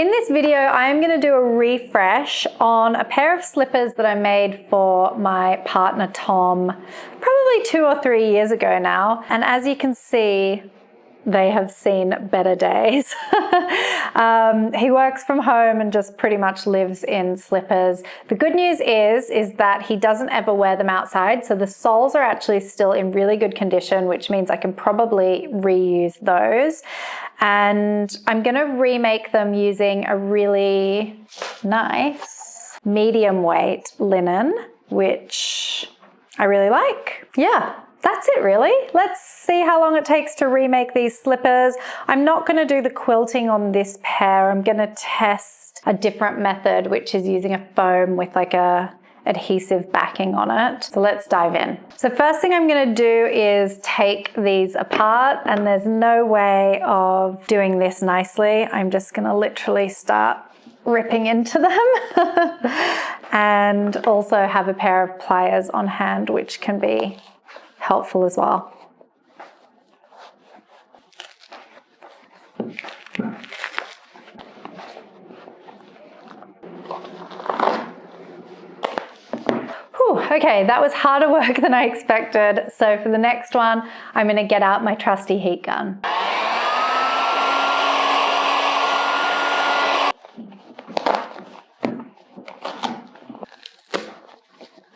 In this video, I am going to do a refresh on a pair of slippers that I made for my partner Tom probably 2 or 3 years ago now. And as you can see, they have seen better days. He works from home and just pretty much lives in slippers. The good news is that he doesn't ever wear them outside, so the soles are actually still in really good condition, which means I can probably reuse those. And I'm gonna remake them using a really nice medium weight linen, which I really like. Yeah. That's it really. Let's see how long it takes to remake these slippers. I'm not going to do the quilting on this pair. I'm going to test a different method, which is using a foam with like a adhesive backing on it. So let's dive in. So first thing I'm going to do is take these apart, and there's no way of doing this nicely. I'm just going to literally start ripping into them and also have a pair of pliers on hand, which can be helpful as well. Whew, okay, that was harder work than I expected. So for the next one, I'm going to get out my trusty heat gun.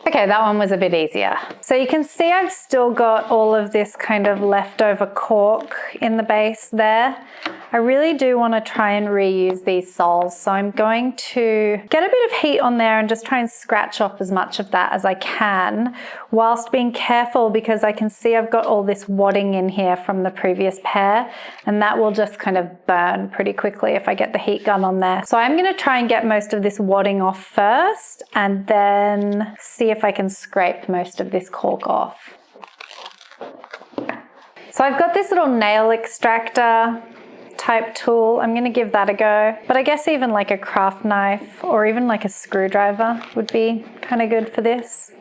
Okay, that one was a bit easier. So you can see I've still got all of this kind of leftover cork in the base there. I really do want to try and reuse these soles, so I'm going to get a bit of heat on there and just try and scratch off as much of that as I can, whilst being careful because I can see I've got all this wadding in here from the previous pair, and that will just kind of burn pretty quickly if I get the heat gun on there. So I'm going to try and get most of this wadding off first, and then see if I can scrape most of this cork off. So I've got this little nail extractor type tool. I'm going to give that a go, but I guess even like a craft knife or even like a screwdriver would be kind of good for this.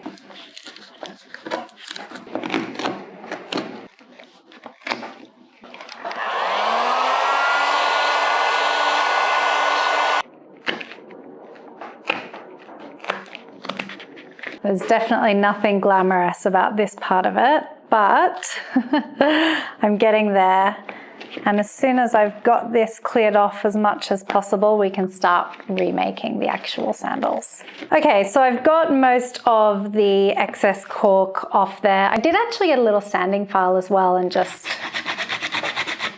There's definitely nothing glamorous about this part of it, but I'm getting there. And as soon as I've got this cleared off as much as possible, we can start remaking the actual sandals. Okay, so I've got most of the excess cork off there. I did actually get a little sanding file as well and just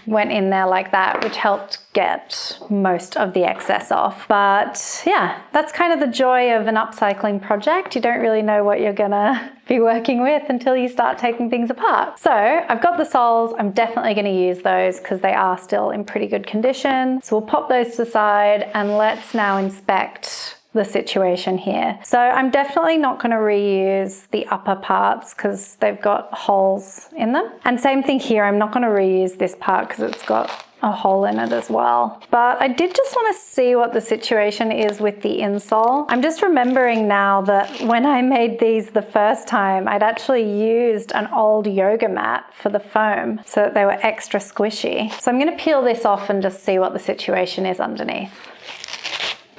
went in there like that, which helped get most of the excess off. But yeah, that's kind of the joy of an upcycling project. You don't really know what you're gonna be working with until you start taking things apart. So I've got the soles. I'm definitely gonna use those because they are still in pretty good condition. So we'll pop those to the side and let's now inspect the situation here. So I'm definitely not going to reuse the upper parts because they've got holes in them. And same thing here, I'm not going to reuse this part because it's got a hole in it as well. But I did just want to see what the situation is with the insole. I'm just remembering now that when I made these the first time, I'd actually used an old yoga mat for the foam so that they were extra squishy. So I'm going to peel this off and just see what the situation is underneath.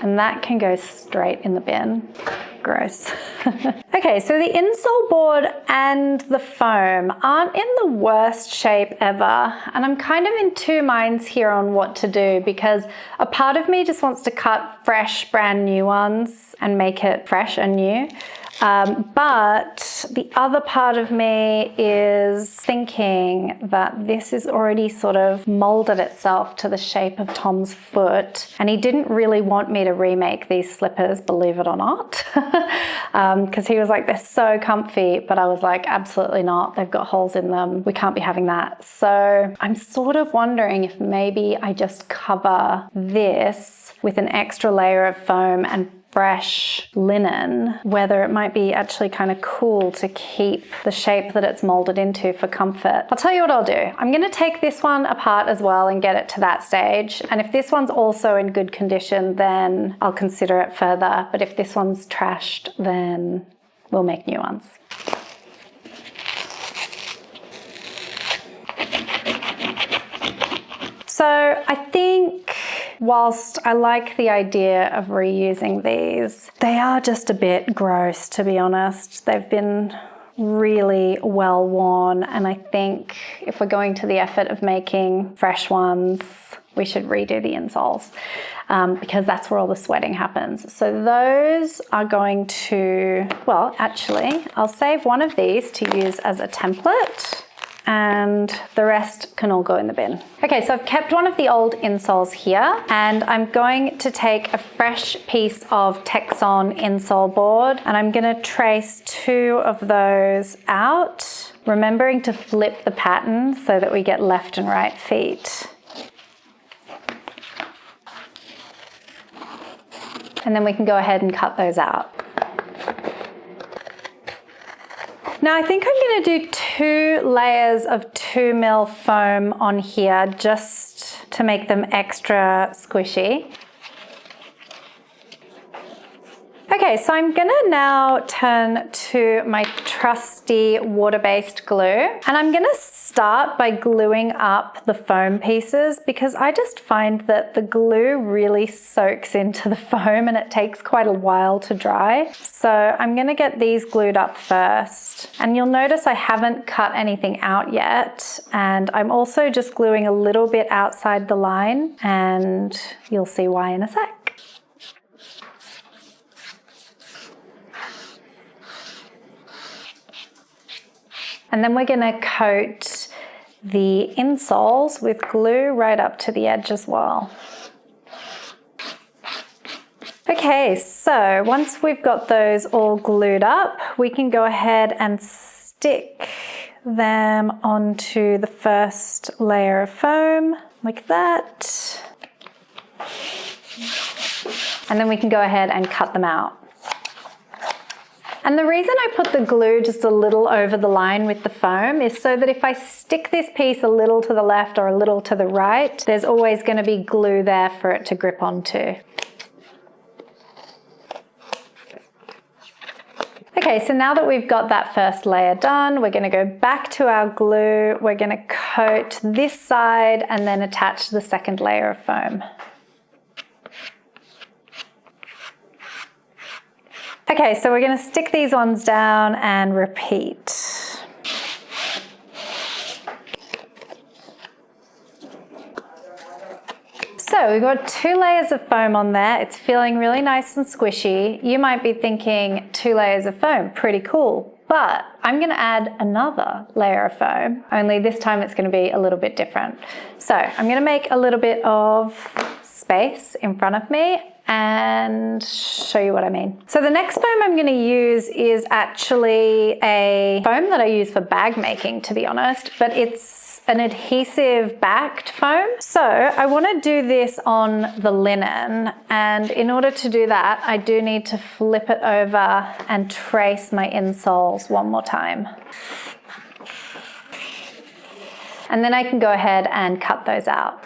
And that can go straight in the bin. Gross. Okay, so the insole board and the foam aren't in the worst shape ever. And I'm kind of in two minds here on what to do because a part of me just wants to cut fresh, brand new ones and make it fresh and new. But the other part of me is thinking that this is already sort of molded itself to the shape of Tom's foot, and he didn't really want me to remake these slippers, believe it or not, because he was like, they're so comfy, but I was like, absolutely not, they've got holes in them, we can't be having that. So I'm sort of wondering if maybe I just cover this with an extra layer of foam and fresh linen, whether it might be actually kind of cool to keep the shape that it's molded into for comfort. I'll tell you what I'll do. I'm going to take this one apart as well and get it to that stage. And if this one's also in good condition, then I'll consider it further. But if this one's trashed, then we'll make new ones. So I think whilst I like the idea of reusing these, they are just a bit gross, to be honest. They've been really well worn, and I think if we're going to the effort of making fresh ones, we should redo the insoles because that's where all the sweating happens. So those are going to, well, actually, I'll save one of these to use as a template, and the rest can all go in the bin. Okay, so I've kept one of the old insoles here, and I'm going to take a fresh piece of Texon insole board, and I'm gonna trace 2 of those out, remembering to flip the pattern so that we get left and right feet. And then we can go ahead and cut those out. Now I think I'm going to do 2 layers of 2mm foam on here just to make them extra squishy. Okay, so I'm gonna now turn to my trusty water-based glue, and I'm gonna start by gluing up the foam pieces because I just find that the glue really soaks into the foam and it takes quite a while to dry. So I'm gonna get these glued up first, and you'll notice I haven't cut anything out yet, and I'm also just gluing a little bit outside the line, and you'll see why in a sec. And then we're gonna coat the insoles with glue right up to the edge as well. Okay, so once we've got those all glued up, we can go ahead and stick them onto the first layer of foam, like that. And then we can go ahead and cut them out. And the reason I put the glue just a little over the line with the foam is so that if I stick this piece a little to the left or a little to the right, there's always going to be glue there for it to grip onto. Okay, so now that we've got that first layer done, we're going to go back to our glue. We're going to coat this side and then attach the second layer of foam. Okay, so we're going to stick these ones down and repeat. So we've got 2 layers of foam on there. It's feeling really nice and squishy. You might be thinking 2 layers of foam, pretty cool. But I'm going to add another layer of foam, only this time it's going to be a little bit different. So I'm going to make a little bit of space in front of me and show you what I mean. So the next foam I'm going to use is actually a foam that I use for bag making, to be honest, but it's an adhesive backed foam. So I want to do this on the linen, and in order to do that I do need to flip it over and trace my insoles one more time. And then I can go ahead and cut those out.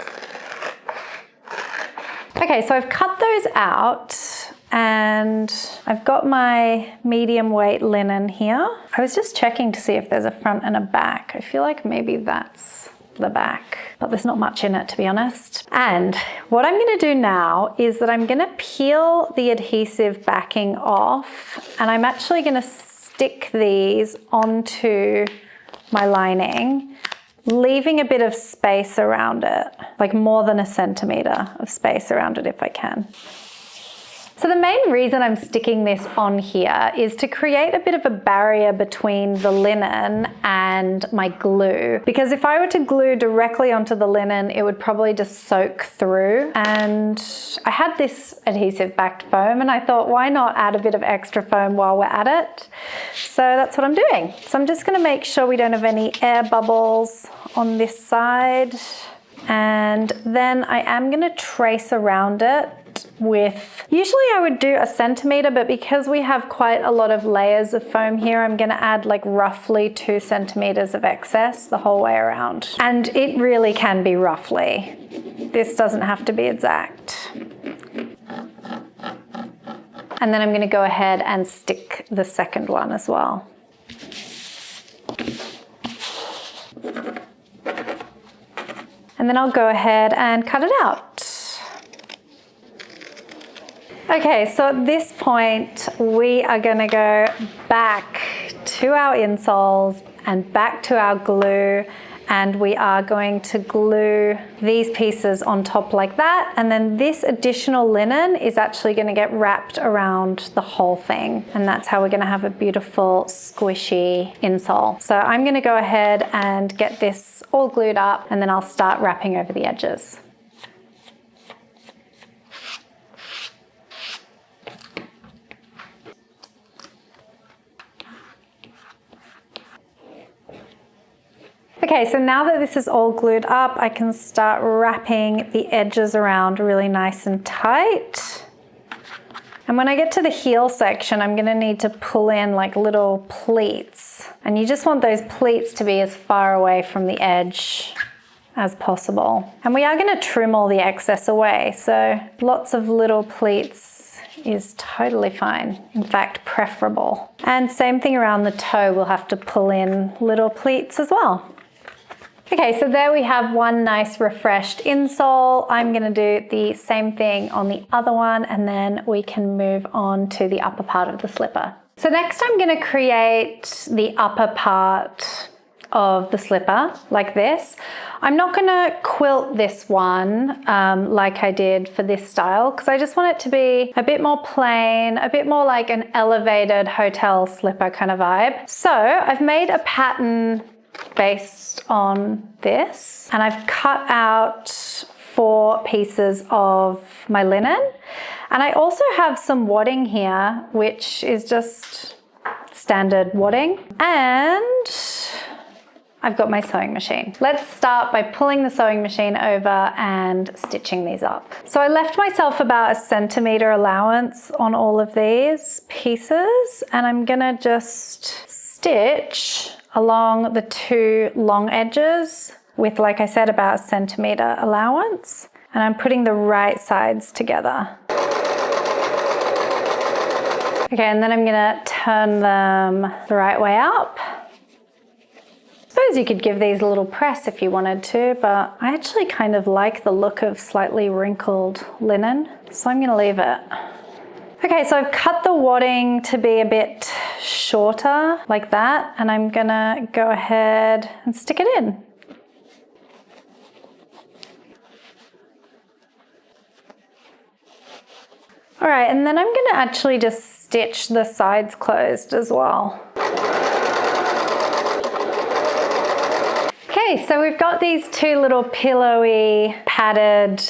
Okay, so I've cut those out and I've got my medium weight linen here. I was just checking to see if there's a front and a back. I feel like maybe that's the back, but there's not much in it, to be honest. And what I'm gonna do now is that I'm gonna peel the adhesive backing off, and I'm actually gonna stick these onto my lining, leaving a bit of space around it, like more than 1 centimeter of space around it if I can. So the main reason I'm sticking this on here is to create a bit of a barrier between the linen and my glue, because if I were to glue directly onto the linen, it would probably just soak through. And I had this adhesive backed foam and I thought, why not add a bit of extra foam while we're at it? So that's what I'm doing. So I'm just going to make sure we don't have any air bubbles on this side. And then I am going to trace around it with, usually I would do 1 centimeter, but because we have quite a lot of layers of foam here, I'm going to add like roughly 2 centimeters of excess the whole way around. And it really can be roughly. This doesn't have to be exact. And then I'm going to go ahead and stick the second one as well. And then I'll go ahead and cut it out. Okay, so at this point, we are gonna go back to our insoles and back to our glue, and we are going to glue these pieces on top like that, and then this additional linen is actually gonna get wrapped around the whole thing, and that's how we're gonna have a beautiful squishy insole. So I'm gonna go ahead and get this all glued up, and then I'll start wrapping over the edges. Okay, so now that this is all glued up, I can start wrapping the edges around really nice and tight. And when I get to the heel section, I'm gonna need to pull in like little pleats. And you just want those pleats to be as far away from the edge as possible. And we are gonna trim all the excess away, so lots of little pleats is totally fine. In fact, preferable. And same thing around the toe, we'll have to pull in little pleats as well. Okay, so there we have one nice refreshed insole. I'm gonna do the same thing on the other one, and then we can move on to the upper part of the slipper. So next I'm gonna create the upper part of the slipper like this. I'm not gonna quilt this one like I did for this style, because I just want it to be a bit more plain, a bit more like an elevated hotel slipper kind of vibe. So I've made a pattern based on this, and I've cut out 4 pieces of my linen, and I also have some wadding here, which is just standard wadding, and I've got my sewing machine. Let's start by pulling the sewing machine over and stitching these up. So I left myself about a centimetre allowance on all of these pieces, and I'm gonna just stitch along the 2 long edges with, like I said, about a centimetre allowance. And I'm putting the right sides together. Okay, and then I'm gonna turn them the right way up. I suppose you could give these a little press if you wanted to, but I actually kind of like the look of slightly wrinkled linen, so I'm gonna leave it. Okay, so I've cut the wadding to be a bit shorter like that, and I'm gonna go ahead and stick it in. All right, and then I'm gonna actually just stitch the sides closed as well. Okay, so we've got these 2 little pillowy padded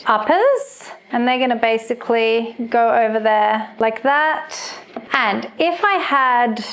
uppers, and they're gonna basically go over there like that. And if I had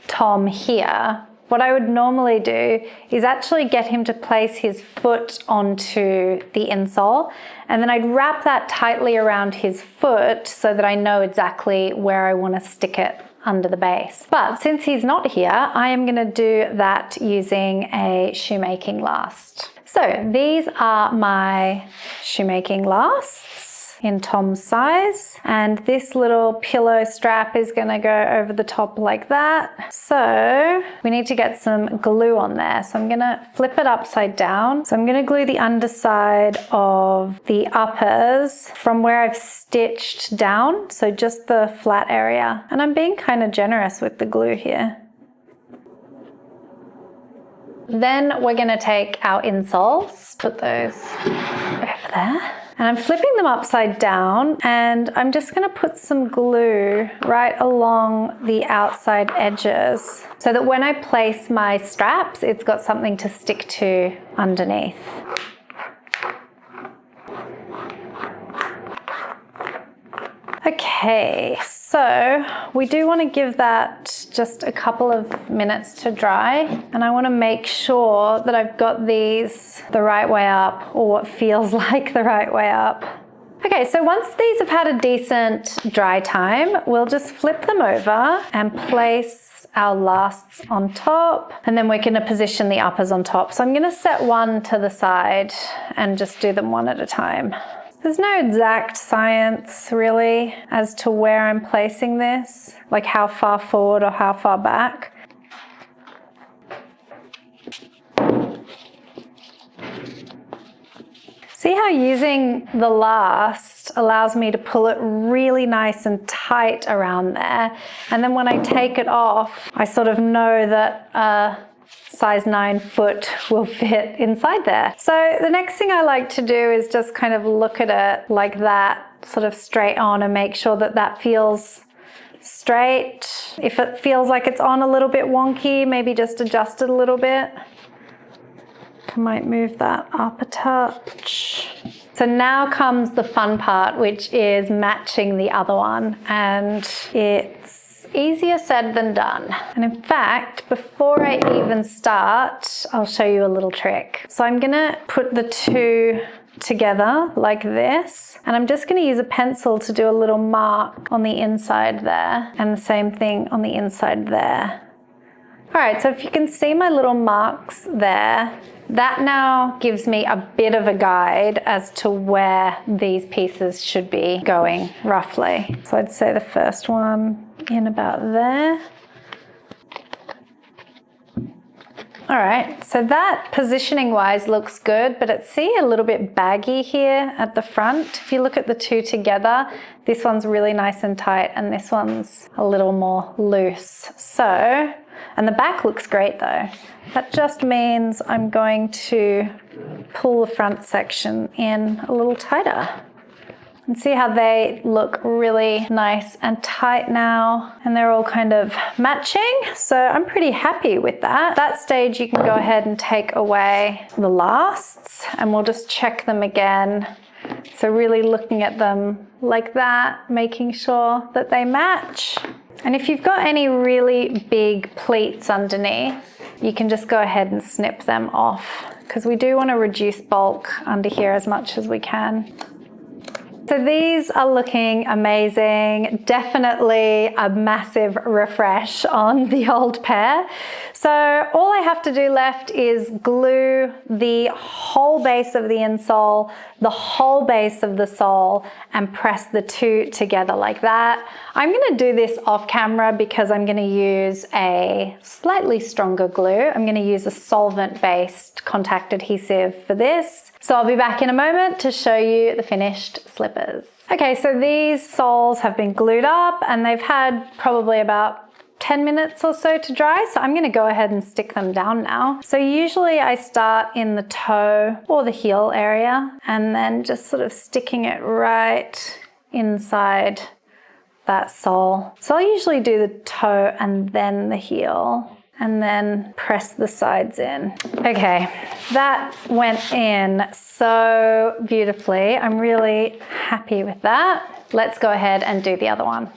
Tom here, what I would normally do is actually get him to place his foot onto the insole, and then I'd wrap that tightly around his foot so that I know exactly where I want to stick it under the base. But since he's not here, I am going to do that using a shoemaking last. So these are my shoemaking lasts in Tom's size, and this little pillow strap is going to go over the top like that. So we need to get some glue on there, so I'm going to flip it upside down. So I'm going to glue the underside of the uppers from where I've stitched down, so just the flat area, and I'm being kind of generous with the glue here. Then we're going to take our insoles, put those over there. And I'm flipping them upside down, and I'm just going to put some glue right along the outside edges so that when I place my straps, it's got something to stick to underneath. Okay, so we do want to give that just a couple of minutes to dry, and I want to make sure that I've got these the right way up, or what feels like the right way up. Okay, so once these have had a decent dry time, we'll just flip them over and place our lasts on top, and then we're going to position the uppers on top. So I'm going to set one to the side and just do them one at a time. There's no exact science really as to where I'm placing this, like how far forward or how far back. See how using the last allows me to pull it really nice and tight around there. And then when I take it off, I sort of know that a size 9 foot will fit inside there. So the next thing I like to do is just kind of look at it like that, sort of straight on, and make sure that that feels straight. If it feels like it's on a little bit wonky, maybe just adjust it a little bit. I might move that up a touch. So now comes the fun part, which is matching the other one, and it's easier said than done. And in fact, before I even start, I'll show you a little trick. So I'm gonna put the two together like this, and I'm just going to use a pencil to do a little mark on the inside there, and the same thing on the inside there. All right, so if you can see my little marks there, that now gives me a bit of a guide as to where these pieces should be going roughly. So I'd say the first one in about there. All right, so that positioning wise looks good, but it's a little bit baggy here at the front. If you look at the two together, this one's really nice and tight and this one's a little more loose. So, and the back looks great though. That just means I'm going to pull the front section in a little tighter. And see how they look really nice and tight now, and they're all kind of matching. So I'm pretty happy with that. At that stage, you can go ahead and take away the lasts, and we'll just check them again. So really looking at them like that, making sure that they match. And if you've got any really big pleats underneath, you can just go ahead and snip them off, because we do want to reduce bulk under here as much as we can. So these are looking amazing. Definitely a massive refresh on the old pair. So all I have to do left is glue the whole base of the insole, the whole base of the sole, and press the two together like that. I'm gonna do this off camera because I'm gonna use a slightly stronger glue. I'm gonna use a solvent-based contact adhesive for this. So I'll be back in a moment to show you the finished slippers. Okay, so these soles have been glued up and they've had probably about 10 minutes or so to dry, so I'm going to go ahead and stick them down now. So usually I start in the toe or the heel area and then just sort of sticking it right inside that sole. So I'll usually do the toe and then the heel, and then press the sides in. Okay, that went in so beautifully. I'm really happy with that. Let's go ahead and do the other one.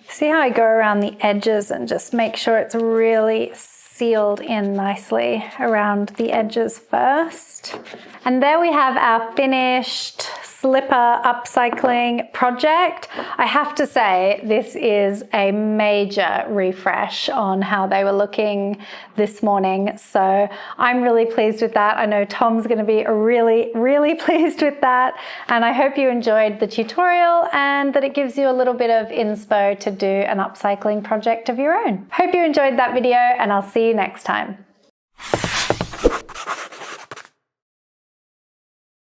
See how I go around the edges and just make sure it's really sealed in nicely around the edges first. And there we have our finished slipper upcycling project. I have to say this is a major refresh on how they were looking this morning. So I'm really pleased with that. I know Tom's going to be really pleased with that. And I hope you enjoyed the tutorial and that it gives you a little bit of inspo to do an upcycling project of your own. Hope you enjoyed that video and I'll see you next time.